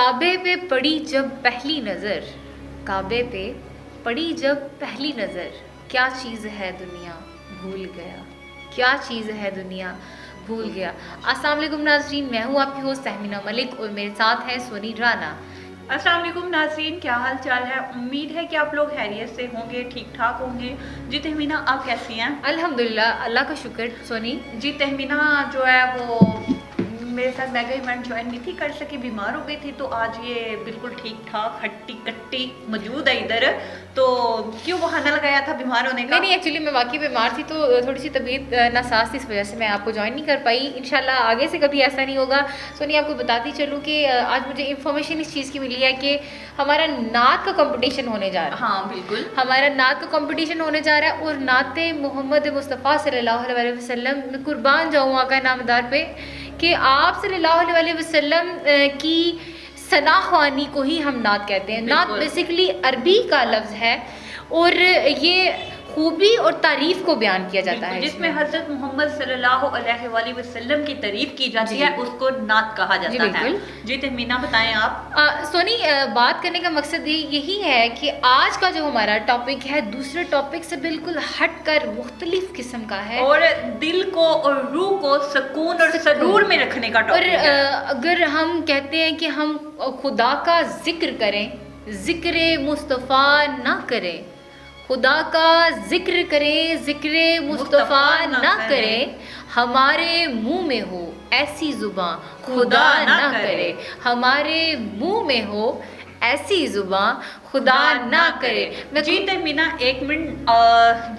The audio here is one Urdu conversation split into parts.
کعبے پہ پڑی جب پہلی نظر، کعبے پہ پڑی جب پہلی نظر، کیا چیز ہے دنیا بھول گیا، کیا چیز ہے دنیا بھول گیا۔ السلام علیکم ناظرین، میں ہوں آپ کی ہوسٹ تہمینہ ملک اور میرے ساتھ ہے سونی رانا۔ السلام علیکم ناظرین، کیا حال چال ہے؟ امید ہے کہ آپ لوگ خیریت سے ہوں گے، ٹھیک ٹھاک ہوں گے۔ جی تہمینہ، آپ کیسی ہیں؟ الحمدللہ، اللہ کا شکر۔ سونی جی تہمینہ جو ہے وہ میرے ساتھ میگا ایونٹ جوائن نہیں تھی کر سکی، بیمار ہو گئی تھی، تو آج یہ بالکل ٹھیک ٹھاک ہٹی کٹی موجود ہے ادھر۔ تو کیوں بہانہ لگایا تھا بیمار ہونے کا؟ نہیں ایکچولی میں واقعی بیمار تھی، تو تھوڑی سی طبیعت ناساز تھی، اس وجہ سے میں آپ کو جوائن نہیں کر پائی۔ انشاءاللہ آگے سے کبھی ایسا نہیں ہوگا۔ سونی آپ کو بتاتی چلوں کہ آج مجھے انفارمیشن اس چیز کی ملی ہے کہ ہمارا نعت کا کمپٹیشن ہونے جا رہا ہے۔ ہاں بالکل، ہمارا نعت کا کمپٹیشن ہونے جا رہا ہے، اور نعت محمد مصطفیٰ صلی اللہ علیہ وسلم، میں قربان جاؤں آقا نامدار پہ کہ آپ صلی اللہ علیہ وسلم کی ثنا خوانی کو ہی ہم نعت کہتے ہیں۔ نعت بیسیکلی عربی کا لفظ ہے، اور یہ خوبی اور تعریف کو بیان کیا جاتا ہے، جس میں حضرت محمد صلی اللہ علیہ وآلہ وسلم کی تعریف کی جاتی ہے، اس کو نعت کہا جاتا ہے۔ جی تہمینہ بتائیں آپ۔ سونی بات کرنے کا مقصد یہی ہے کہ آج کا جو ہمارا ٹاپک ہے دوسرے ٹاپک سے بالکل ہٹ کر مختلف قسم کا ہے، اور دل کو اور روح کو سکون اور سرور میں رکھنے کا ٹاپک ہے۔ اور اگر ہم کہتے ہیں کہ ہم خدا کا ذکر کریں، ذکر مصطفیٰ نہ کریں، خدا کا ذکر کریں، ذکر مصطفیٰ نہ کریں، ہمارے منہ میں ہو ایسی زباں خدا نہ کرے، ہمارے منہ میں ہو ایسی زباں خدا نہ کرے۔ جی تہمینہ ایک منٹ۔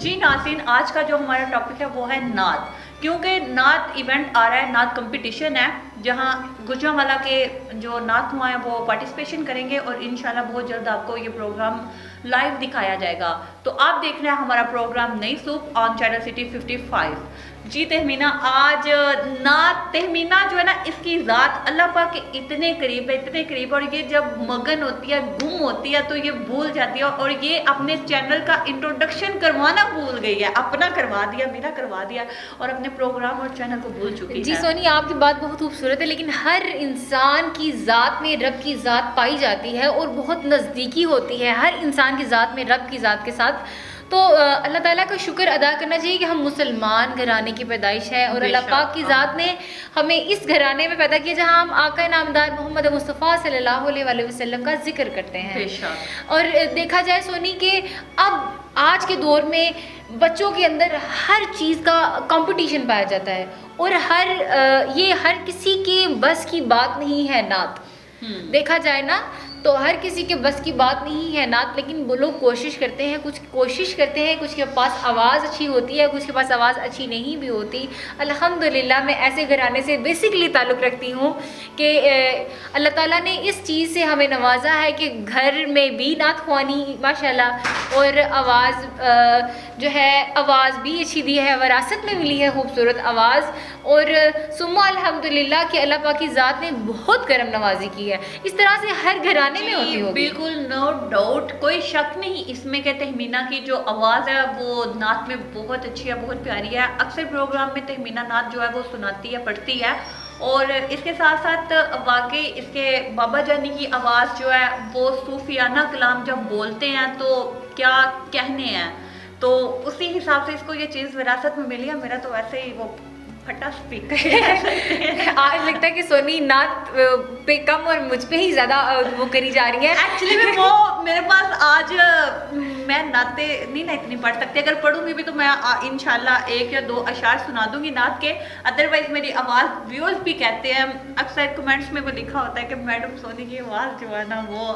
جی ناظرین، آج کا جو ہمارا ٹاپک ہے وہ ہے نعت، کیونکہ نعت ایونٹ آ رہا ہے، نعت کمپٹیشن ہے، جہاں گجرانوالہ کے جو نعت نما ہیں وہ پارٹیسپیشن کریں گے، اور انشاءاللہ بہت جلد آپ کو یہ پروگرام لائیو دکھایا جائے گا۔ تو آپ دیکھ رہے ہیں ہمارا پروگرام نئی سوپ آن چینل سٹی 55۔ جی تہمینہ، آج نعت تہمینہ جو ہے نا، اس کی ذات اللہ پاک کے اتنے قریب ہے، اتنے قریب، اور یہ جب مگن ہوتی ہے، گم ہوتی ہے، تو یہ بھول جاتی ہے، اور یہ اپنے چینل کا انٹروڈکشن کروانا بھول گئی ہے، اپنا کروا دیا، میرا کروا دیا، اور اپنے پروگرام اور چینل کو بھول چکی ہے۔ جی سونی، آپ کی بات بہت خوبصورت ہے، لیکن ہر انسان کی ذات میں رب کی ذات پائی جاتی ہے، اور بہت نزدیکی ہوتی ہے ہر انسان کی ذات میں رب کی ذات کے ساتھ۔ تو اللہ تعالیٰ کا شکر ادا کرنا چاہیے کہ ہم مسلمان گھرانے کی پیدائش ہے، اور اللہ پاک کی ذات نے ہمیں اس گھرانے میں پیدا کیا جہاں ہم آقا نامدار محمد مصطفیٰ صلی اللہ علیہ وآلہ وسلم کا ذکر کرتے ہیں۔ اور دیکھا جائے سونی کہ اب آج کے دور میں بچوں کے اندر ہر چیز کا کمپٹیشن پایا جاتا ہے، اور یہ ہر کسی کے بس کی بات نہیں ہے نعت۔ دیکھا جائے نا تو ہر کسی کے بس کی بات نہیں ہے نعت، لیکن وہ لوگ کوشش کرتے ہیں، کچھ کوشش کرتے ہیں، کچھ کے پاس آواز اچھی ہوتی ہے، کچھ کے پاس آواز اچھی نہیں بھی ہوتی۔ الحمدللہ میں ایسے گھرانے سے بیسکلی تعلق رکھتی ہوں کہ اللہ تعالیٰ نے اس چیز سے ہمیں نوازا ہے کہ گھر میں بھی نعت خوانی ماشاءاللہ، اور آواز جو ہے آواز بھی اچھی دی ہے، وراثت میں ملی ہے خوبصورت آواز، اور ثم الحمدللہ کہ اللہ پاک کی ذات نے بہت کرم نوازی کی ہے۔ اس طرح سے ہر گھرانے میں ہوتی ہوگی۔ بالکل نو ڈاؤٹ، کوئی شک نہیں اس میں کہ تہمینہ کی جو آواز ہے وہ نعت میں بہت اچھی ہے، بہت پیاری ہے۔ اکثر پروگرام میں تہمینہ نعت جو ہے وہ سناتی ہے، پڑھتی ہے، اور اس کے ساتھ ساتھ واقعی اس کے بابا جانی کی آواز جو ہے وہ صوفیانہ کلام جب بولتے ہیں تو کیا کہنے ہیں، تو اسی حساب سے اس کو یہ چیز وراثت میں ملی ہے۔ میرا تو ویسے ہی وہ پھٹا اسپیکر آج لگتا ہے کہ سونی نعت پہ کم اور مجھ پہ ہی زیادہ وہ کری جا رہی ہے۔ ایکچولی میں وہ میرے پاس آج میں نعتیں نہیں اتنی پڑھ سکتی، اگر پڑھوں گی بھی تو میں انشاءاللہ ایک یا دو اشعار سنا دوں گی نعت کے، ادروائز میری آواز ویورز بھی کہتے ہیں، اکثر کمنٹس میں وہ لکھا ہوتا ہے کہ میڈم سونی کی آواز جو ہے نا وہ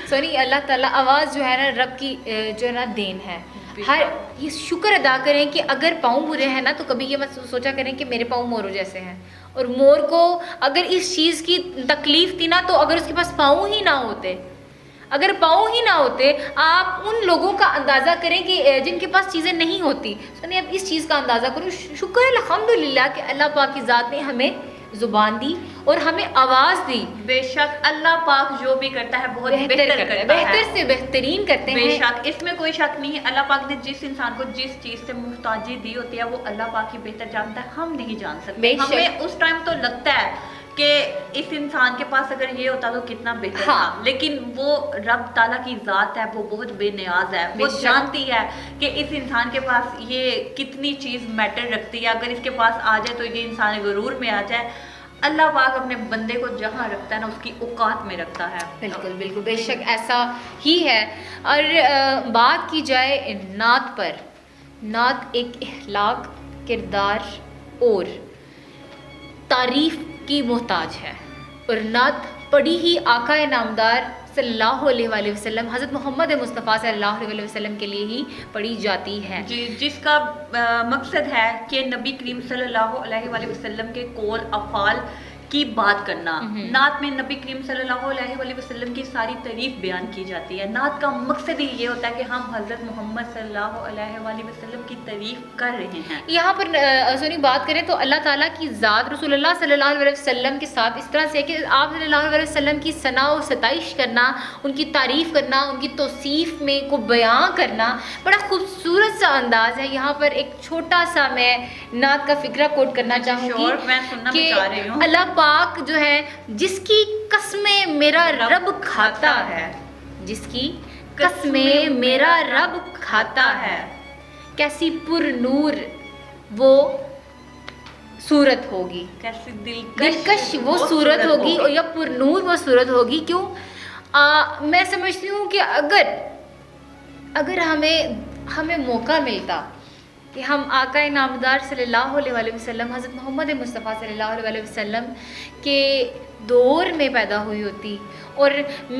سونی اللہ تعالیٰ آواز جو ہے نا رب کی جو ہے نا دین ہے۔ ہر یہ شکر ادا کریں کہ اگر پاؤں برے ہیں نا تو کبھی یہ مت سوچا کریں کہ میرے پاؤں موروں جیسے ہیں، اور مور کو اگر اس چیز کی تکلیف تھی نا، تو اگر اس کے پاس پاؤں ہی نہ ہوتے، اگر پاؤں ہی نہ ہوتے، آپ ان لوگوں کا اندازہ کریں کہ جن کے پاس چیزیں نہیں ہوتی۔ سنیں اب اس چیز کا اندازہ کرو، شکر الحمدللہ کہ اللہ پاک کی ذات نے ہمیں زبان دی اور ہمیں آواز دی۔ بے شک اللہ پاک جو بھی کرتا ہے بہت بہتر کرتا ہے، بہتر سے بہترین کرتے ہیں، بے شک اس میں کوئی شک نہیں ہے۔ اللہ پاک نے جس انسان کو جس چیز سے محتاجی دی ہوتی ہے وہ اللہ پاک ہی بہتر جانتا ہے، ہم نہیں جان سکتے۔ ہمیں اس ٹائم تو لگتا ہے کہ اس انسان کے پاس اگر یہ ہوتا تو کتنا بہتر ہاں. تھا، لیکن وہ رب تعالیٰ کی ذات ہے، وہ بہت بے نیاز ہے، وہ بے شک. جانتی ہے کہ اس انسان کے پاس یہ کتنی چیز میٹر رکھتی ہے. اگر اس کے پاس آ جائے تو یہ انسان غرور میں آ جائے. اللہ پاک اپنے بندے کو جہاں رکھتا ہے نا اس کی اوقات میں رکھتا ہے. بالکل بالکل بے شک ایسا ہی ہے. اور بات کی جائے نعت پر، نعت ایک اخلاق، کردار اور تعریف کی محتاج ہے، اور نعت پڑھی ہی آقا نامدار صلی اللہ علیہ وآلہ وسلم، حضرت محمد مصطفیٰ صلی اللہ علیہ وسلم کے لیے ہی پڑھی جاتی ہے. جی، جس کا مقصد ہے کہ نبی کریم صلی اللہ علیہ وآلہ وسلم کے قول افعال کی بات کرنا. نعت میں نبی کریم صلی اللہ علیہ وآلہ وسلم کی ساری تعریف بیان کی جاتی ہے. نعت کا مقصد ہی یہ ہوتا ہے کہ ہم حضرت محمد صلی اللہ علیہ وآلہ وسلم کی تعریف کر رہے ہیں. یہاں پر سونی بات کریں تو اللہ تعالیٰ کی ذات رسول اللہ صلی اللہ علیہ وسلم کے ساتھ اس طرح سے کہ آپ صلی اللہ علیہ وسلم کی ثنا و ستائش کرنا، ان کی تعریف کرنا، ان کی توصیف میں کو بیان کرنا بڑا خوبصورت سا انداز ہے. یہاں پر ایک چھوٹا سا میں نعت کا فقرہ کوٹ کرنا چاہوں گی میں سننا بھی کہ چاہ رہی ہوں. اللہ پاک جو ہے جس کی قسمیں میرا رب کھاتا ہے، جس کی قسمیں میرا رب کھاتا ہے، کیسی پر نور وہ صورت ہوگی، کیسی دلکش وہ صورت ہوگی اور یا پر نور وہ صورت ہوگی. کیوں؟ میں سمجھتی ہوں کہ اگر ہمیں موقع ملتا کہ ہم آقا نامدار صلی اللہ علیہ وآلہ وسلم، حضرت محمد مصطفیٰ صلی اللہ علیہ وآلہ وسلم کے دور میں پیدا ہوئی ہوتی، اور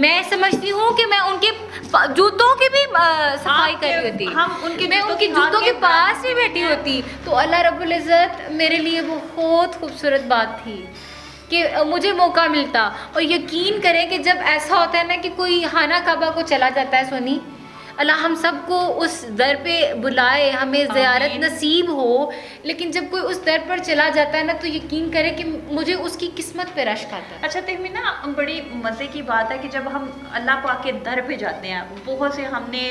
میں سمجھتی ہوں کہ میں ان کے جوتوں کی بھی صفائی کری ہوتی، میں ان کے جوتوں کے پاس بھی بیٹھی ہوتی، تو اللہ رب العزت میرے لیے بہت خوبصورت بات تھی کہ مجھے موقع ملتا. اور یقین کریں کہ جب ایسا ہوتا ہے نا کہ کوئی خانہ کعبہ کو چلا جاتا ہے سونی، اللہ ہم سب کو اس در پہ بلائے، ہمیں زیارت نصیب ہو، لیکن جب کوئی اس در پر چلا جاتا ہے نا تو یقین کرے کہ مجھے اس کی قسمت پہ رشک آتا ہے. اچھا تہمینہ، بڑی مزے کی بات ہے کہ جب ہم اللہ پاک کے در پہ جاتے ہیں، بہت سے ہم نے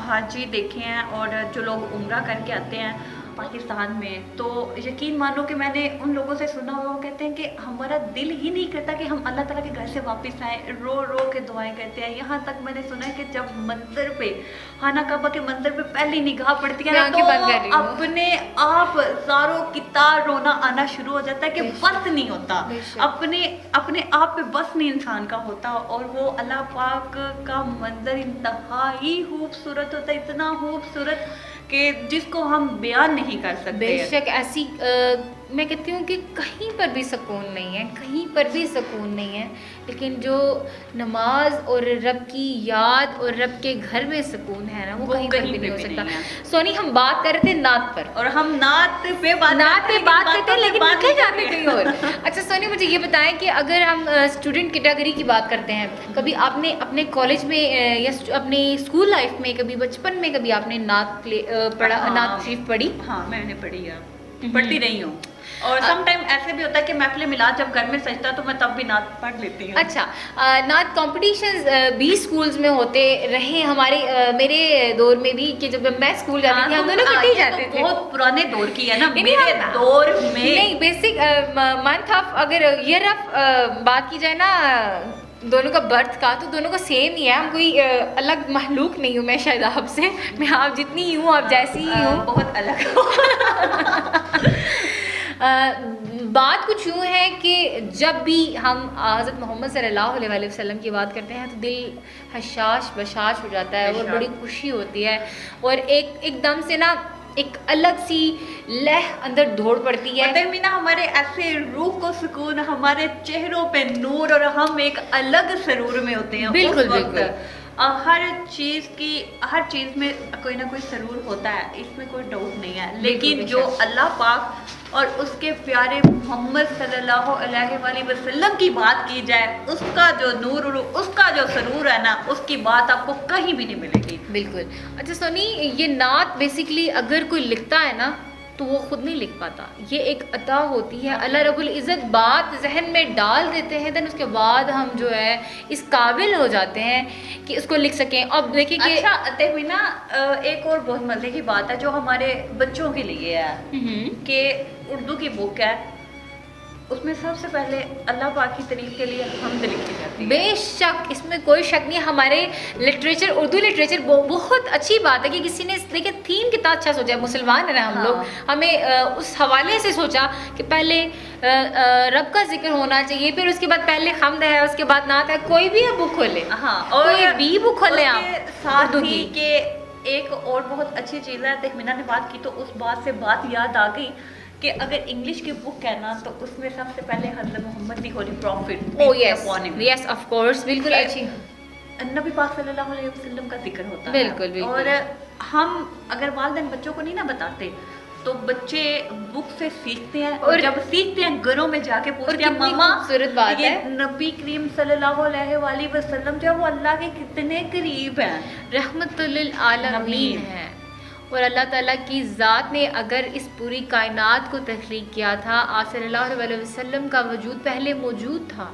حاجی دیکھے ہیں اور جو لوگ عمرہ کر کے آتے ہیں پاکستان میں، تو یقین مانو کہ میں نے ان لوگوں سے سنا ہوا، وہ کہتے ہیں کہ ہمارا دل ہی نہیں کرتا کہ ہم اللہ تعالیٰ کے گھر سے واپس آئیں، رو رو کے دعائیں کرتے ہیں. یہاں تک میں نے سنا ہے کہ جب منظر پہ، خانہ کعبہ کے منظر پہ پہلی نگاہ پڑتی ہے نا تو اپنے آپ زاروں کی تار رونا آنا شروع ہو جاتا ہے کہ بس نہیں ہوتا، اپنے آپ پہ بس نہیں انسان کا ہوتا. اور وہ اللہ پاک کا منظر انتہائی خوبصورت ہوتا ہے، اتنا خوبصورت کہ جس کو ہم بیان نہیں کر سکتے. بے شک ایسی میں کہتی ہوں کہ کہیں پر بھی سکون نہیں ہے، کہیں پر بھی سکون نہیں ہے، لیکن جو نماز اور رب کی یاد اور رب کے گھر میں سکون ہے نا، وہ کہیں پر بھی نہیں ہو سکتا. سونی ہم بات کر رہے تھے نعت پر، اور ہم نعت پہ بات کرتے ہیں لیکن نکل جاتے کہیں اور. اچھا سونی مجھے یہ بتائیں کہ اگر ہم اسٹوڈنٹ کیٹیگری کی بات کرتے ہیں، کبھی آپ نے اپنے کالج میں یا اپنے اسکول لائف میں، کبھی بچپن میں کبھی آپ نے نعت پڑھا، نعت شریف پڑھی؟ ہاں میں نے پڑھی ہے، پڑھتی رہی ہوں. اور سم ٹائم ایسے بھی ہوتا ہے کہ محفل میلاد جب گھر میں سجتا تو میں تب بھی نعت پڑھ لیتی ہوں. اچھا، نعت کمپٹیشنز بھی اسکولز میں ہوتے رہے ہمارے، میرے دور میں بھی، کہ جب میں اسکول جاتی تھی ہم دونوں اکٹھے جاتے تھے. بہت پرانے دور کی ہے نا میرے دور میں. نہیں، بیسک منتھ آف، اگر ایئر آف بات کی جائے نا دونوں کا برتھ کا، تو دونوں کا سیم ہی ہے. ہم کوئی الگ مخلوق نہیں ہوں میں شاید آپ سے، میں آپ جتنی ہی ہوں، آپ جیسی ہی ہوں. بہت الگ. بات کچھ یوں ہے کہ جب بھی ہم حضرت محمد صلی اللہ علیہ وآلہ وسلم کی بات کرتے ہیں تو دل حشاش بشاش ہو جاتا ہے اور بڑی خوشی ہوتی ہے، اور ایک دم سے نا ایک الگ سی لہ اندر دوڑ پڑتی ہے. تہمینہ ہمارے ایسے روح کو سکون، ہمارے چہروں پہ نور، اور ہم ایک الگ سرور میں ہوتے ہیں. بالکل بالکل. ہر چیز میں کوئی نہ کوئی سرور ہوتا ہے، اس میں کوئی ڈاؤٹ نہیں ہے. لیکن جو اللہ پاک اور اس کے پیارے محمد صلی اللہ علیہ وآلہ وسلم کی بات کی جائے، اس کا جو نور، اس کا جو سرور ہے نا، اس کی بات آپ کو کہیں بھی نہیں ملے گی. بالکل. اچھا سونی، یہ نعت بیسیکلی اگر کوئی لکھتا ہے نا تو وہ خود نہیں لکھ پاتا، یہ ایک عطا ہوتی ہے. اللہ رب العزت بات ذہن میں ڈال دیتے ہیں، دین اس کے بعد ہم جو ہے اس قابل ہو جاتے ہیں کہ اس کو لکھ سکیں. اب دیکھیں کہ اچھا تہمینہ، ایک اور بہت مزے کی بات ہے جو ہمارے بچوں کے لیے ہے کہ اردو کی بک ہے، اس میں سب سے پہلے اللہ پاک کی تعریف کے لیے حمد لکھی جاتی ہے. بے شک اس میں کوئی شک نہیں. ہمارے لٹریچر اردو لٹریچر بہت اچھی بات ہے کہ کسی نے دیکھیں تھیم کتنا اچھا سوچا ہے. مسلمان ہیں نا ہم لوگ, ہمیں اس حوالے سے سوچا کہ پہلے رب کا ذکر ہونا چاہیے, پھر اس کے بعد پہلے حمد ہے, اس کے بعد نعت ہے. کوئی بھی بک کھولے, ہاں, اور کوئی بھی بک کھولے آپ ساتھ اردو ہی کی. کہ ایک اور بہت اچھی چیز ہے, تہمینہ نے بات کی تو اس بات سے بات یاد آ گئی کہ اگر انگلش کی بک ہے نا تو اس میں سب سے پہلے حضرت محمد the holy prophet yes of course, بالکل اچھی نبی پاک صلی اللہ علیہ وسلم کا ذکر ہوتا ہے. بالکل. اور ہم اگر والدین بچوں کو نہیں نا بتاتے تو بچے بک سے سیکھتے ہیں, اور جب سیکھتے ہیں گھروں میں جا کے پوچھتے ہیں ماما خوبصورت بات ہے نبی کریم صلی اللہ علیہ وآلہ وسلم جو ہے وہ اللہ کے کتنے قریب ہیں, رحمت للعالمین ہے. اور اللہ تعالیٰ کی ذات نے اگر اس پوری کائنات کو تخلیق کیا تھا, آپ صلی اللہ علیہ وسلم کا وجود پہلے موجود تھا,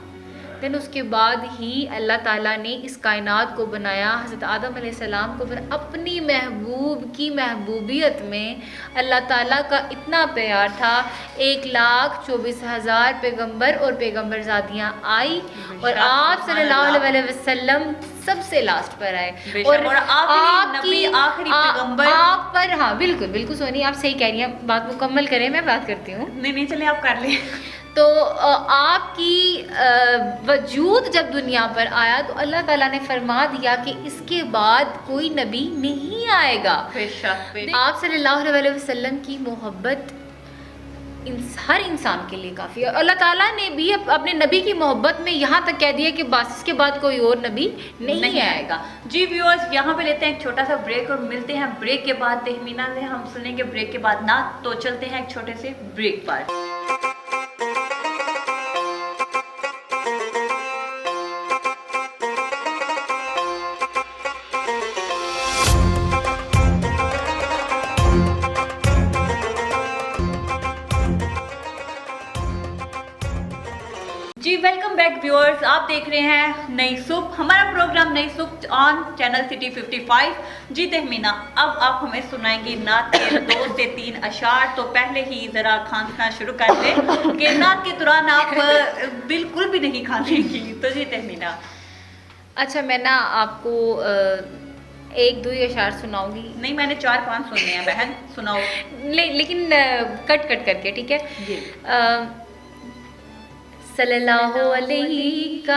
دین اس کے بعد ہی اللہ تعالیٰ نے اس کائنات کو بنایا. حضرت آدم علیہ السلام کو اپنی محبوب کی محبوبیت میں اللہ تعالیٰ کا اتنا پیار تھا. 1,24,000 پیغمبر اور پیغمبر زادیاں آئی, اور آپ صلی اللہ علیہ وسلم سب سے لاسٹ پر آئے, اور آپ کی آخری پیغمبر آپ پر. ہاں بالکل سونی, آپ صحیح کہہ رہی ہیں, بات مکمل کریں, میں بات کرتی ہوں. نہیں چلیں آپ کر لیں. تو آپ کی وجود جب دنیا پر آیا تو اللہ تعالیٰ نے فرما دیا کہ اس کے بعد کوئی نبی نہیں آئے گا. آپ صلی اللہ علیہ وسلم کی محبت ہر انسان کے لیے کافی ہے. اللہ تعالیٰ نے بھی اپنے نبی کی محبت میں یہاں تک کہہ دیا کہ بس اس کے بعد کوئی اور نبی نہیں آئے گا. جی ویورز, یہاں پہ لیتے ہیں ایک چھوٹا سا بریک اور ملتے ہیں بریک کے بعد. تہمینہ سے ہم سنیں گے بریک کے بعد نعت, تو چلتے ہیں ایک چھوٹے سے بریک پر. جی ویلکم بیک ویورز, آپ دیکھ رہے ہیں نئی صبح, ہمارا پروگرام نئی صبح آن چینل سٹی 55. جی تہمینہ, اب آپ ہمیں سنائیں گی نعت کے 2 سے 3 اشعار. تو پہلے ہی ذرا کھانسنا شروع کر دیں کہ نعت کے دوران آپ بالکل بھی نہیں کھانیں گی. تو جی تہمینہ. اچھا, میں نا آپ کو 1-2 اشعار سناؤں گی. نہیں, میں نے 4-5 سننے ہیں بہن, سناؤ. لیکن کٹ کر کے, ٹھیک ہے. جی. صلی اللہ علیہ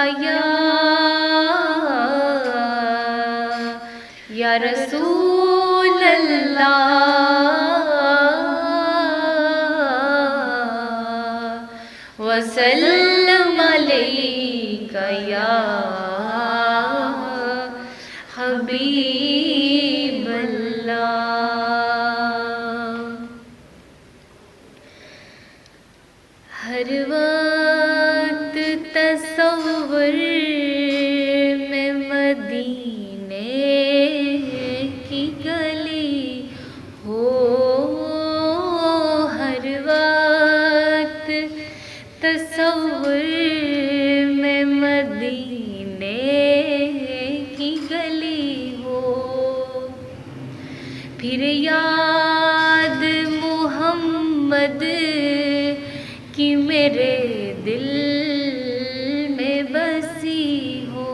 یا رسول اللہ وسلم علیہ یا حبیب اللہ. ہر وقت تصور میں مدینے کی گلی ہو, ہر وقت تصور میں مدینے کی گلی ہو, پھر یاد محمد کہ میرے دل میں بسی ہو.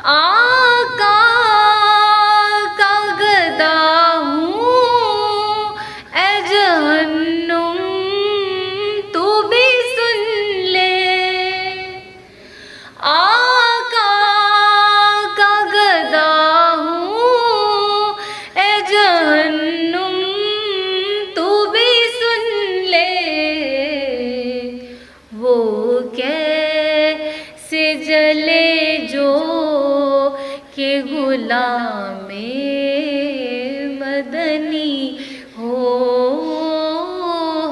آقا کا گدا ہوں اے جہنم تو بھی سن لے. آقا کا گدا ہوں اے جہنم تو بھی سن لے. وہ کیسے جلے جو کہ غلام مدنی ہو,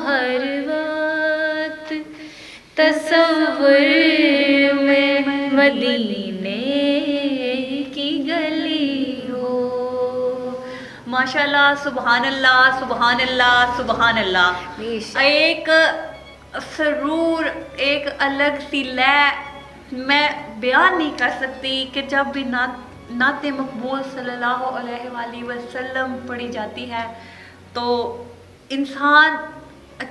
ہر وقت تصور میں مدینے کی گلی ہو. ماشاءاللہ, سبحان اللہ, سبحان اللہ, سبحان اللہ. ایک سرور, ایک الگ سی لے میں بیان نہیں کر سکتی کہ جب بھی نعت مقبول صلی اللہ علیہ وآلہ وسلم پڑھی جاتی ہے تو انسان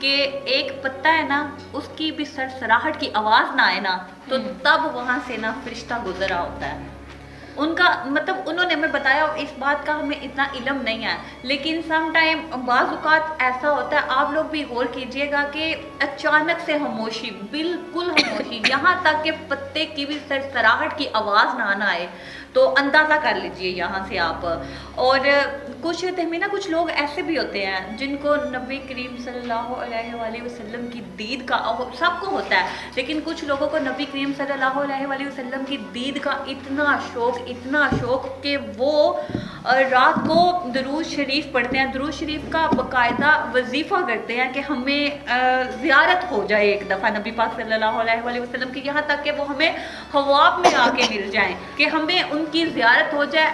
کہ ایک پتا ہے نا اس کی بھی سرسراہٹ کی آواز نہ آئے نا تو تب وہاں سے نا فرشتہ گزرا ہوتا ہے. ان کا مطلب انہوں نے ہمیں بتایا, اس بات کا ہمیں اتنا علم نہیں ہے, لیکن سم ٹائم بعض اوقات ایسا ہوتا ہے, آپ لوگ بھی غور کیجئے گا کہ اچانک سے خاموشی, بالکل خاموشی, یہاں تک کہ پتے کی بھی سرسراہٹ کی آواز نہ آئے, تو اندازہ کر لیجئے یہاں سے آپ. اور کچھ تہمینہ کچھ لوگ ایسے بھی ہوتے ہیں جن کو نبی کریم صلی اللہ علیہ وآلہ وسلم کی دید کا, سب کو ہوتا ہے, لیکن کچھ لوگوں کو نبی کریم صلی اللہ علیہ وآلہ وسلم کی دید کا اتنا شوق کہ وہ رات کو درود شریف پڑھتے ہیں, درود شریف کا باقاعدہ وظیفہ کرتے ہیں کہ ہمیں زیارت ہو جائے ایک دفعہ نبی پاک صلی اللہ علیہ وآلہ وسلم کی, یہاں تک کہ وہ ہمیں خواب میں آ کے مل جائیں, کہ ہمیں ان کی زیارت ہو جائے.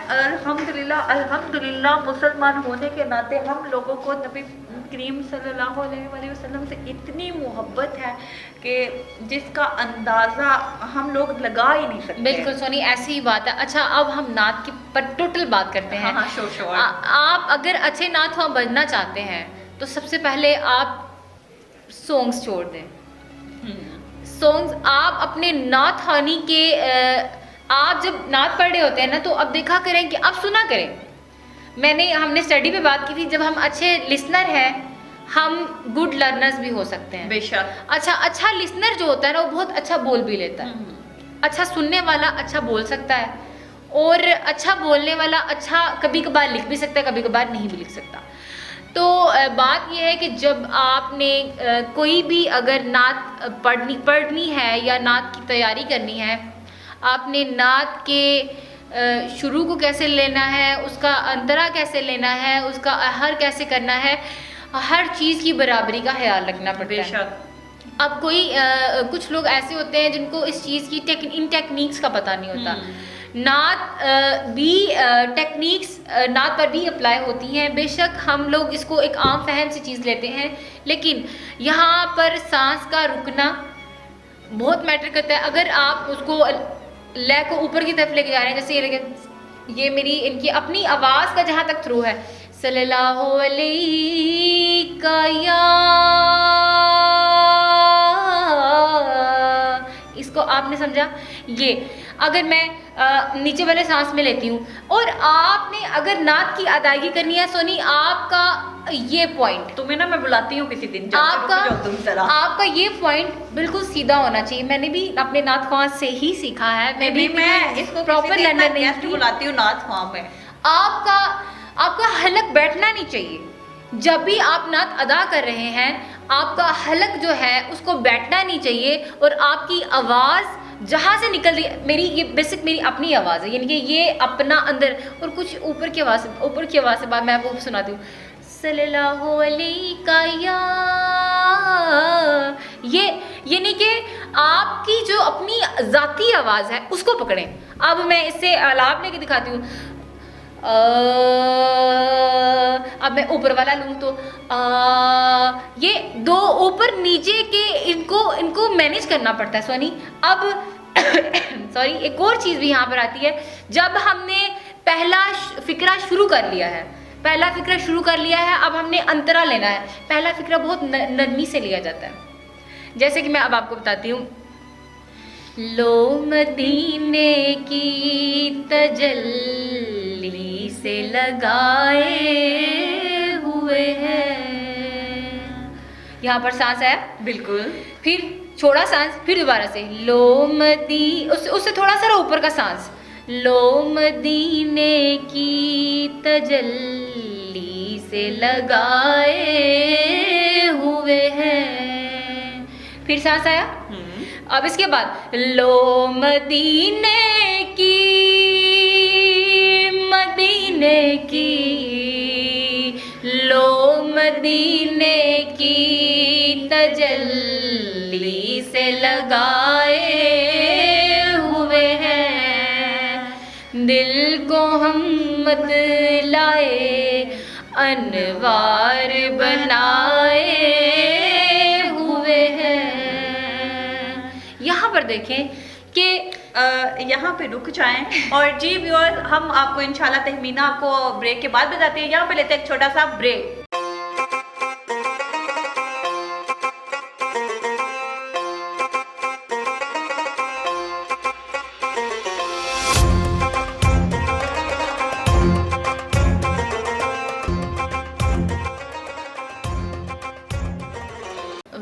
الحمدللہ مسلمان ہونے کے ناطے ہم لوگوں کو نبی کریم صلی اللہ علیہ وآلہ وسلم سے اتنی محبت ہے کہ جس کا اندازہ ہم لوگ لگا ہی نہیں سکتے. بالکل سونی, ایسی ہی بات ہے. اچھا اب ہم نعت کی پر ٹوٹل بات کرتے ہیں. ہاں شور. آپ اگر اچھے نعت خواہ بننا چاہتے ہیں تو سب سے پہلے آپ سونگز چھوڑ دیں. سونگز آپ اپنے نعت خوانی کے آپ جب نعت پڑھ رہے ہوتے ہیں نا تو اب دیکھا کریں کہ آپ سنا کریں. ہم نے اسٹڈی پہ بات کی تھی, جب ہم اچھے لسنر ہیں ہم گڈ لرنرز بھی ہو سکتے ہیں. بے شک. اچھا لسنر جو ہوتا ہے نا وہ بہت اچھا بول بھی لیتا ہے. اچھا سننے والا اچھا بول سکتا ہے, اور اچھا بولنے والا اچھا کبھی کبھار لکھ بھی سکتا ہے, کبھی کبھار نہیں بھی لکھ سکتا. تو بات یہ ہے کہ جب آپ نے کوئی بھی اگر نعت پڑھنی ہے یا نعت کی تیاری کرنی ہے, آپ نے نعت کے شروع کو کیسے لینا ہے, اس کا انترا کیسے لینا ہے, اس کا اہر کیسے کرنا ہے, ہر چیز کی برابری کا خیال رکھنا پڑتا ہے. بے شک. اب کچھ لوگ ایسے ہوتے ہیں جن کو اس چیز کی ان ٹیکنیکس کا پتہ نہیں ہوتا. نعت بھی ٹیکنیکس نعت پر بھی اپلائی ہوتی ہیں. بے شک ہم لوگ اس کو ایک عام فہم سی چیز لیتے ہیں, لیکن یہاں پر سانس کا رکنا بہت میٹر کرتا ہے. اگر آپ اس کو لے کو اوپر کی طرف لے کے جا رہے ہیں, جیسے یہ میری ان کی اپنی آواز کا جہاں تک تھرو ہے, صلی اللہ علیہ یا, اس کو آپ نے سمجھا. یہ اگر میں نیچے والے سانس میں لیتی ہوں, اور آپ نے اگر نعت کی ادائیگی کرنی ہے سونی, آپ کا یہ پوائنٹ, تمہیں نا میں بلاتی ہوں کسی دن, آپ کا یہ پوائنٹ بالکل سیدھا ہونا چاہیے. میں نے بھی اپنے نعت خواہ سے ہی سیکھا ہے. میں اس کو پراپر لرنر نہیں گیسٹ بلاتی ہوں نعت خواہ میں. آپ کا حلق بیٹھنا نہیں چاہیے. جب بھی آپ نعت ادا کر رہے ہیں آپ کا حلق جو ہے اس کو بیٹھنا نہیں چاہیے, اور آپ کی آواز جہاں سے نکل رہی ہے, میری اپنی آواز ہے, یعنی کہ یہ اپنا اندر, اور کچھ اوپر کی آواز سے بات میں آپ کو سناتی ہوں, صلی اللہ علیہ یا, یہ نہیں کہ آپ کی جو اپنی ذاتی آواز ہے اس کو پکڑیں. اب میں اس سے آلاب لے کے دکھاتی ہوں. اب میں اوپر والا لوں تو یہ دو اوپر نیچے کے ان کو مینیج کرنا پڑتا ہے سونی. اب ایک اور چیز بھی یہاں پر آتی ہے, جب ہم نے پہلا فقرہ شروع کر لیا ہے, اب ہم نے انترا لینا ہے. پہلا فقرہ بہت نرمی سے لیا جاتا ہے, جیسے کہ میں اب آپ کو بتاتی ہوں. لو مدینے کی تجلی سے لگائے ہوئے ہیں, یہاں پر سانس ہے بالکل, پھر چھوڑا سانس, پھر دوبارہ سے لو اس سے تھوڑا سا اوپر کا سانس, لو مدینے کی تجلی سے لگائے ہوئے ہیں, پھر سانس آیا. اب اس کے بعد لو مدینے کی لو مدینے کی تجلی سے لگائے ہوئے ہیں, دل کو ہم مت لائے انوار بنائے ہوئے ہیں. یہاں پر دیکھیں کہ یہاں پہ رک جائیں. اور جی ویورز, ہم آپ کو انشاءاللہ تہمینہ آپ کو بریک کے بعد بتاتے ہیں. یہاں پہ لیتے ہیں ایک چھوٹا سا بریک.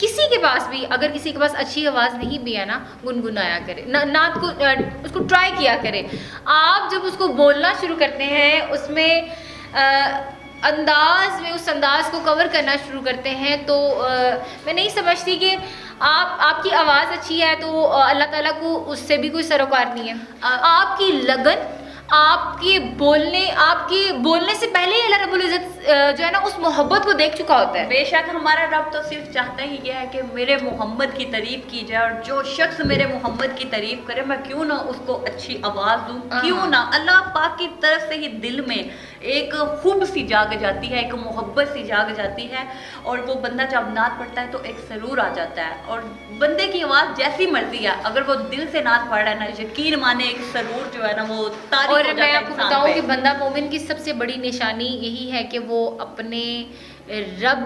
کسی کے پاس بھی اگر کسی کے پاس اچھی آواز نہیں بھی ہے نا, گنگنایا کرے, نعت کو اس کو ٹرائی کیا کرے. آپ جب اس کو بولنا شروع کرتے ہیں, اس میں انداز میں اس انداز کو کور کرنا شروع کرتے ہیں, تو میں نہیں سمجھتی کہ آپ کی آواز اچھی ہے تو اللہ تعالیٰ کو اس سے بھی کوئی سروکار نہیں ہے. آپ کی لگن, آپ کے بولنے سے پہلے اللہ رب العزت جو ہے نا اس محبت کو دیکھ چکا ہوتا ہے. بے شک ہمارا رب تو صرف چاہتا ہی یہ ہے کہ میرے محمد کی تعریف کی جائے, اور جو شخص میرے محمد کی تعریف کرے میں کیوں نہ اس کو اچھی آواز دوں, کیوں نہ. اللہ پاک کی طرف سے ہی دل میں ایک خوب سی جاگ جاتی ہے, ایک محبت سی جاگ جاتی ہے, اور وہ بندہ جب نعت پڑھتا ہے تو ایک سرور آ جاتا ہے. اور بندے کی آواز جیسی مرضی ہے, اگر وہ دل سے نعت پڑھ رہا ہے نا, یقین مانے ایک سرور جو ہے نا وہ طاری ہو اور جاتا ہے. میں آپ کو بتاؤں کہ بندہ مومن کی سب سے بڑی نشانی یہی ہے کہ وہ اپنے رب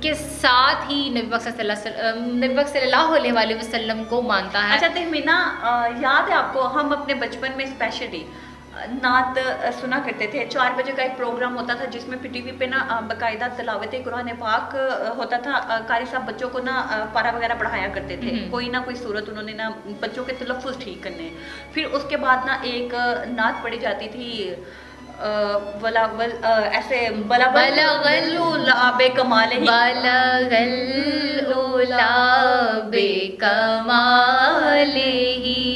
کے ساتھ ہی نبی پاک صلی اللہ علیہ وسلم کو مانتا ہے. اچھا تہمینہ, یاد ہے آپ کو ہم اپنے بچپن میں اسپیشلی نعت سنا کرتے تھے. 4 بجے کا ایک پروگرام ہوتا تھا جس میں پی ٹی وی پہ نا باقاعدہ تلاوت قرآن پاک ہوتا تھا. قاری صاحب بچوں کو نا پارا وغیرہ پڑھایا کرتے تھے, کوئی نہ کوئی صورت انہوں نے نا بچوں کے تلفظ ٹھیک کرنے. پھر اس کے بعد نا ایک نعت پڑھی جاتی تھی ایسے بلغ بے کمال ہی, بلغ العلا بے کمال ہی,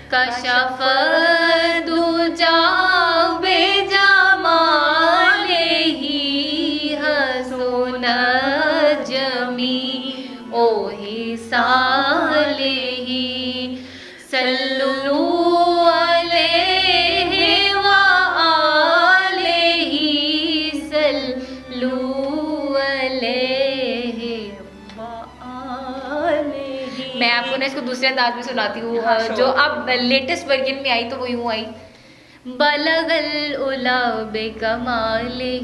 کشف دجا بے جمال ہی, حسن جمیع حسال ہی, صلو علیہ وآلہ, صلو علیہ وآلہ. میں آپ کو نا اس کو دوسرے انداز میں سناتی ہوں جو اب لیٹسٹ ورژن میں آئی, تو وہ یوں آئی. بلغ العلا بکمالہ,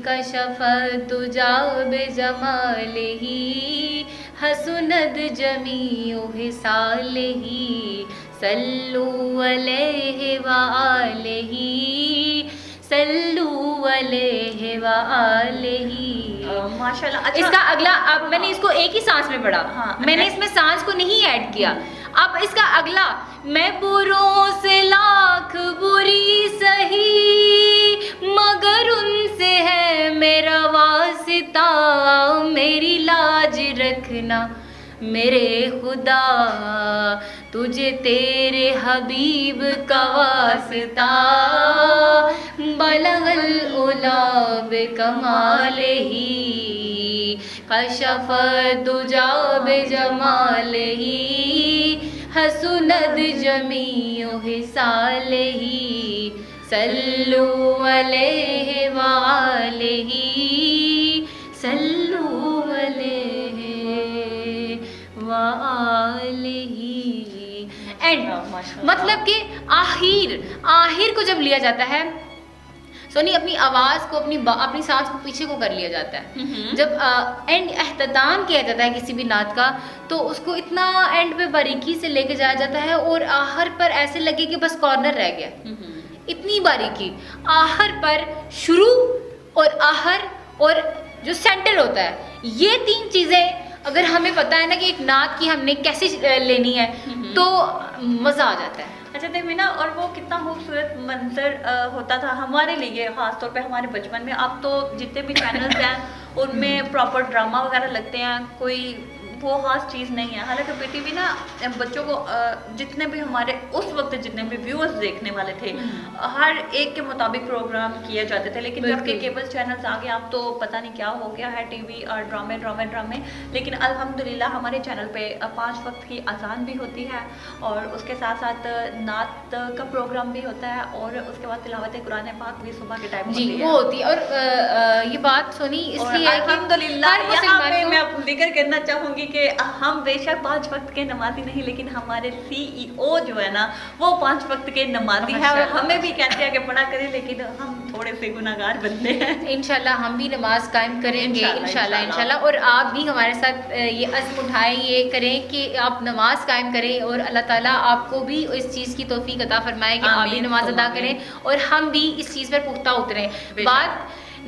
کشف الدجا بجمالہ, حسنت جمیع حصالہ, صلو علیہ وآلہ, صلو علیہ وآلہ. ماشاءاللہ. اس کا اگلا, اب میں نے اس کو ایک ہی سانس میں پڑھا, میں نے اس میں سانس کو نہیں ایڈ کیا. اب اس کا اگلا, میں بروں سے لاکھ بری سہی, مگر ان سے ہے میرا واسطہ, میری لاج رکھنا میرے خدا, تجھے تیرے حبیب کا واسطہ. بلغ العلا بکمالہ, کشف الدجا بجمالہ, حسنت جمیع حصالہ, صلو علیہ وآلہ, صلو علیہ وآلہ. اینڈ مطلب کہ آخر کو جب لیا جاتا ہے, سونی اپنی آواز کو اپنی سانس کو پیچھے کو کر لیا جاتا ہے. جب اینڈ اختتام کیا جاتا ہے کسی بھی نعت کا, تو اس کو اتنا اینڈ پہ باریکی سے لے کے جایا جاتا ہے, اور آخر پر ایسے لگے کہ بس کارنر رہ گیا. اتنی باریکی آخر پر, شروع اور آخر اور جو سینٹر ہوتا ہے, یہ 3 چیزیں اگر ہمیں پتہ ہے نا کہ ایک نعت کی ہم نے کیسے لینی ہے, تو مزہ آ جاتا ہے. اچھا دیکھیں نا, اور وہ کتنا خوبصورت منظر ہوتا تھا ہمارے لیے, خاص طور پہ ہمارے بچپن میں. اب تو جتنے بھی چینلز ہیں ان میں پراپر ڈرامہ وغیرہ لگتے ہیں, کوئی وہ خاص چیز نہیں ہے. حالانکہ پی ٹی وی نا بچوں کو جتنے بھی ہمارے اس وقت جتنے بھی ویورز دیکھنے والے تھے, ہر ایک کے مطابق پروگرام کیے جاتے تھے. لیکن جب کہ کیبل چینلز آ گئے, اب تو پتہ نہیں کیا ہو گیا ہے, ٹی وی اور ڈرامے. لیکن الحمدللہ ہمارے چینل پہ 5 وقت کی اذان بھی ہوتی ہے, اور اس کے ساتھ ساتھ نعت کا پروگرام بھی ہوتا ہے, اور اس کے بعد تلاوت قرآن پاک بھی صبح کے ٹائم ہوتی ہے. وہ ہوتی ہے. اور یہ بات سونی اس لیے الحمدللہ یہاں پہ میں ذکر کرنا چاہوں گی کہ ہم بے شک 5 وقت کے نمازی نہیں, لیکن ہمارے CEO جو ہے نا وہ 5 وقت کے نمازی ہے, اور ہمیں بھی کہتے ہیں کہ پڑھا کریں, لیکن ہم تھوڑے سے گناہگار بنتے ہیں. انشاءاللہ ہم بھی نماز قائم کریں گے انشاءاللہ. اور آپ بھی ہمارے ساتھ یہ عزم اٹھائیں, یہ کریں کہ آپ نماز قائم کریں, اور اللہ تعالیٰ آپ کو بھی اس چیز کی توفیق عطا فرمائے کہ آپ بھی نماز ادا کریں, اور ہم بھی اس چیز پر پختہ اتریں. بات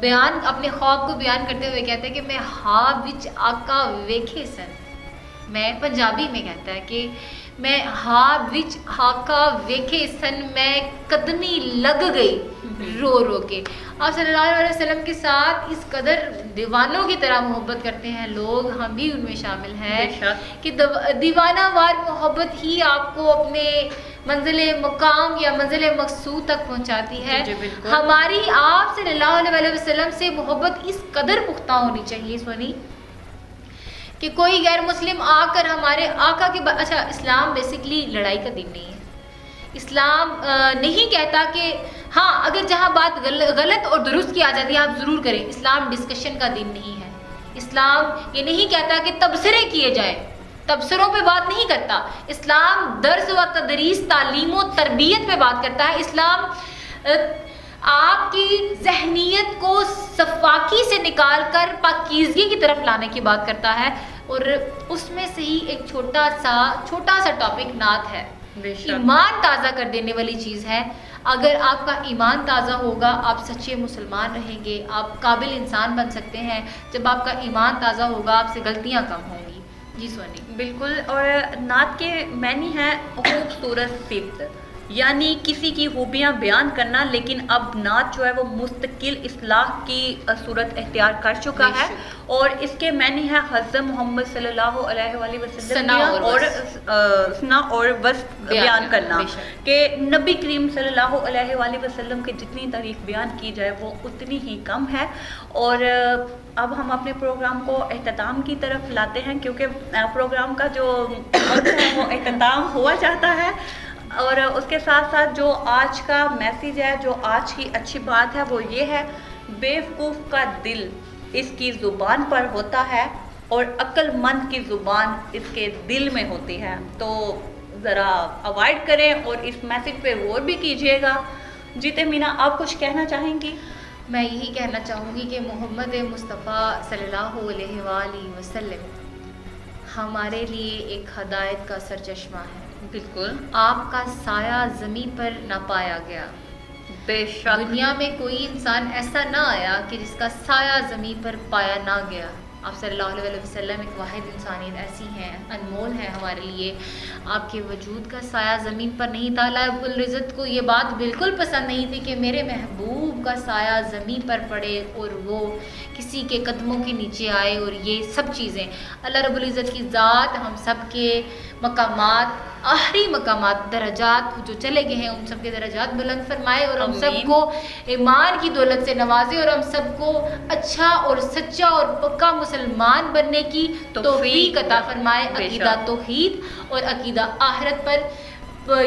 بیان اپنے خواب کو بیان کرتے ہوئے کہتا ہے کہ میں ہا وچ آقا ویکھے سن. میں پنجابی میں کہتا ہے کہ میں ہا وچ آقا ویکھے سن, میں قدمی لگ گئی رو رو کے. آپ صلی اللہ علیہ وسلم کے ساتھ اس قدر دیوانوں کی طرح محبت کرتے ہیں لوگ, ہم بھی ان میں شامل ہیں, کہ دیوانہ وار محبت ہی آپ کو اپنے منزل مقام یا منزل مقصود تک پہنچاتی ہے. ہماری آپ صلی اللہ علیہ وسلم سے محبت اس قدر پختہ ہونی چاہیے سونی کہ کوئی غیر مسلم آ کر ہمارے آقا کے اچھا, اسلام بیسکلی لڑائی کا دین نہیں ہے. اسلام نہیں کہتا کہ ہاں اگر جہاں بات غلط اور درست کی آ جاتی ہے آپ ضرور کریں. اسلام ڈسکشن کا دین نہیں ہے. اسلام یہ نہیں کہتا کہ تبصرے کیے جائیں, تبصروں پہ بات نہیں کرتا. اسلام درس و تدریس, تعلیم و تربیت پہ بات کرتا ہے. اسلام آپ کی ذہنیت کو صفاکی سے نکال کر پاکیزگی کی طرف لانے کی بات کرتا ہے, اور اس میں سے ہی ایک چھوٹا سا ٹاپک نعت ہے. ایمان تازہ کر دینے والی چیز ہے. اگر آپ کا ایمان تازہ ہوگا آپ سچے مسلمان رہیں گے, آپ قابل انسان بن سکتے ہیں. جب آپ کا ایمان تازہ ہوگا آپ سے غلطیاں کم ہوں گی. جی سونی. بالکل. اور نعت کے معنی ہے خوبصورت صفت, یعنی کسی کی خوبیاں بیان کرنا. لیکن اب نعت جو ہے وہ مستقل اصلاح کی صورت اختیار کر چکا ہے, اور اس کے معنی ہے حضرت محمد صلی اللہ علیہ وآلہ وسلم اور ثنا اور وصف بیان کرنا, کہ نبی کریم صلی اللہ علیہ وآلہ وسلم کی جتنی تعریف بیان کی جائے وہ اتنی ہی کم ہے. اور اب ہم اپنے پروگرام کو اختتام کی طرف لاتے ہیں, کیونکہ پروگرام کا جو وقت ہے وہ اختتام ہوا چاہتا ہے. اور اس کے ساتھ ساتھ جو آج کا میسیج ہے, جو آج کی اچھی بات ہے وہ یہ ہے, بیوقوف کا دل اس کی زبان پر ہوتا ہے اور عقل مند کی زبان اس کے دل میں ہوتی ہے. تو ذرا اوائڈ کریں اور اس میسیج پہ غور بھی کیجیے گا. جی تہمینہ, آپ کچھ کہنا چاہیں گی؟ میں یہی کہنا چاہوں گی کہ محمد مصطفیٰ صلی اللہ علیہ وآلہ وسلم ہمارے لیے ایک ہدایت کا سرچشمہ ہے. بالکل. آپ کا سایہ زمین پر نہ پایا گیا. بے شک دنیا میں کوئی انسان ایسا نہ آیا کہ جس کا سایہ زمین پر پایا نہ گیا. آپ صلی اللہ علیہ وسلم ایک واحد انسانیت ایسی ہیں, انمول ہے ہمارے لیے. آپ کے وجود کا سایہ زمین پر نہیں تھا. اللہ رب العزت کو یہ بات بالکل پسند نہیں تھی کہ میرے محبوب کا سایہ زمین پر پڑے اور وہ کسی کے قدموں کے نیچے آئے, اور یہ سب چیزیں. اللہ رب العزت کی ذات ہم سب کے مقامات, آخری مقامات, درجات جو چلے گئے ہیں ان سب کے درجات بلند فرمائے, اور ہم سب کو ایمان کی دولت سے نوازے, اور ہم سب کو اچھا اور سچا اور پکا مسلمان بننے کی توفیق عطا فرمائے. عقیدہ توحید اور عقیدہ آخرت پر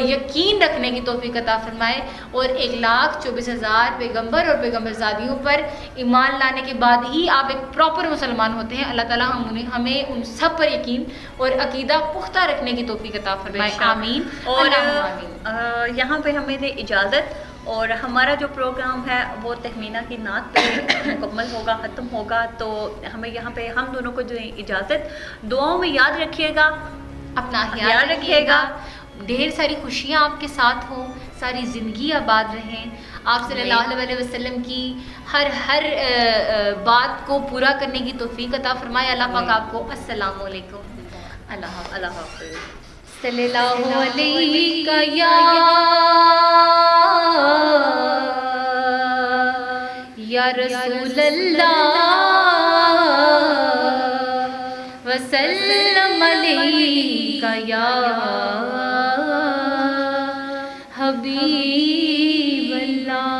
یقین رکھنے کی توفیق عطا فرمائے, اور 1,24,000 پیغمبر اور پیغمبر زادیوں پر ایمان لانے کے بعد ہی آپ ایک پراپر مسلمان ہوتے ہیں. اللہ تعالیٰ ہمیں ان سب پر یقین اور عقیدہ پختہ رکھنے کی توفیق عطا فرمائے. آمین. اور یہاں پہ ہمیں دے اجازت, اور ہمارا جو پروگرام ہے وہ تہمینہ کی نعت پہ مکمل ہوگا, ختم ہوگا. تو ہمیں یہاں پہ ہم دونوں کو جو اجازت, دعاؤں میں یاد رکھیے گا, اپنا خیال رکھیے گا, ڈھیر ساری خوشیاں آپ کے ساتھ ہوں, ساری زندگی آباد رہیں. آپ صلی اللہ علیہ وسلم کی ہر بات کو پورا کرنے کی توفیق عطا فرمائے. اللہ پاک آپ کو. السلام علیکم. اللہ حافظ. صلی اللہ علیہ یا رسول اللہ وسلم علیہ یا حبیب اللہ.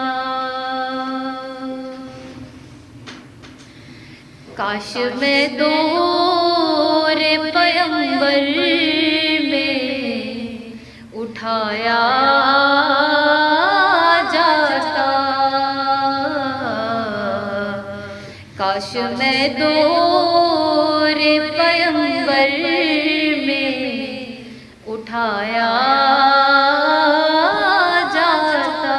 کاش میں دور پیغمبر میں اٹھایا جاتا, کاش میں دور پیغمبر میں اٹھایا جاتا,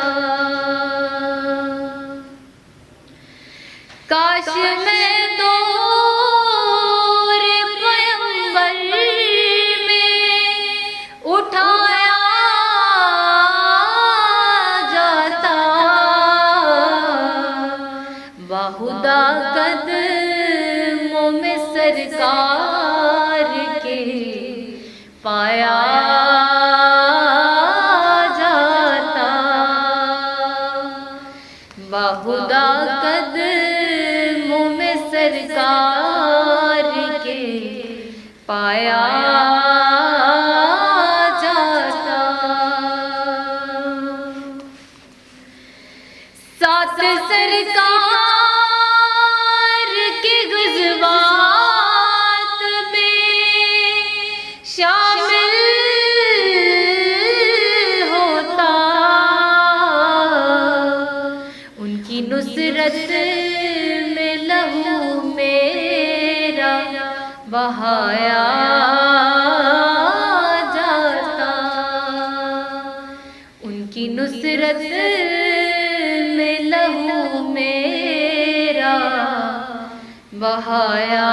کاش میں باہدا قدموں میں سرکار کے پایا جاتا، ساتھ سرکار کے غزوات میں شامل ہوتا، ان کی نصرت میں لہو میرا بہایا جاتا، ان کی نصرت میں لہو میرا بہایا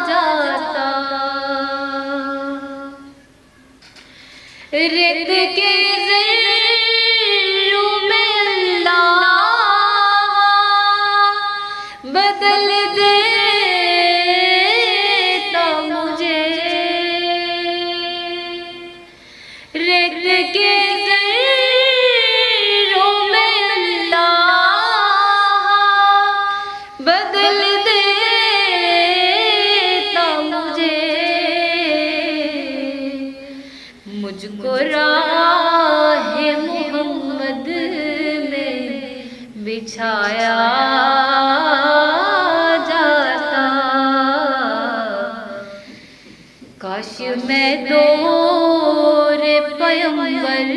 جاتا، ریت کے ذروں میں اللہ بدل دیتا مجھے، ریت کے ذروں میں اللہ بدل دیتا مجھے، مجھ کو راہ محمد میں بچھایا جاتا، کاش میں دور پیغمبر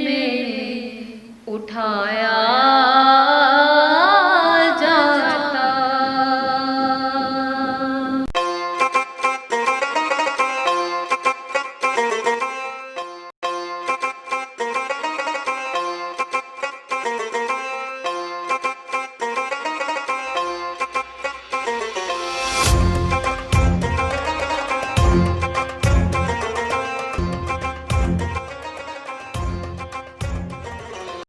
میں اٹھایا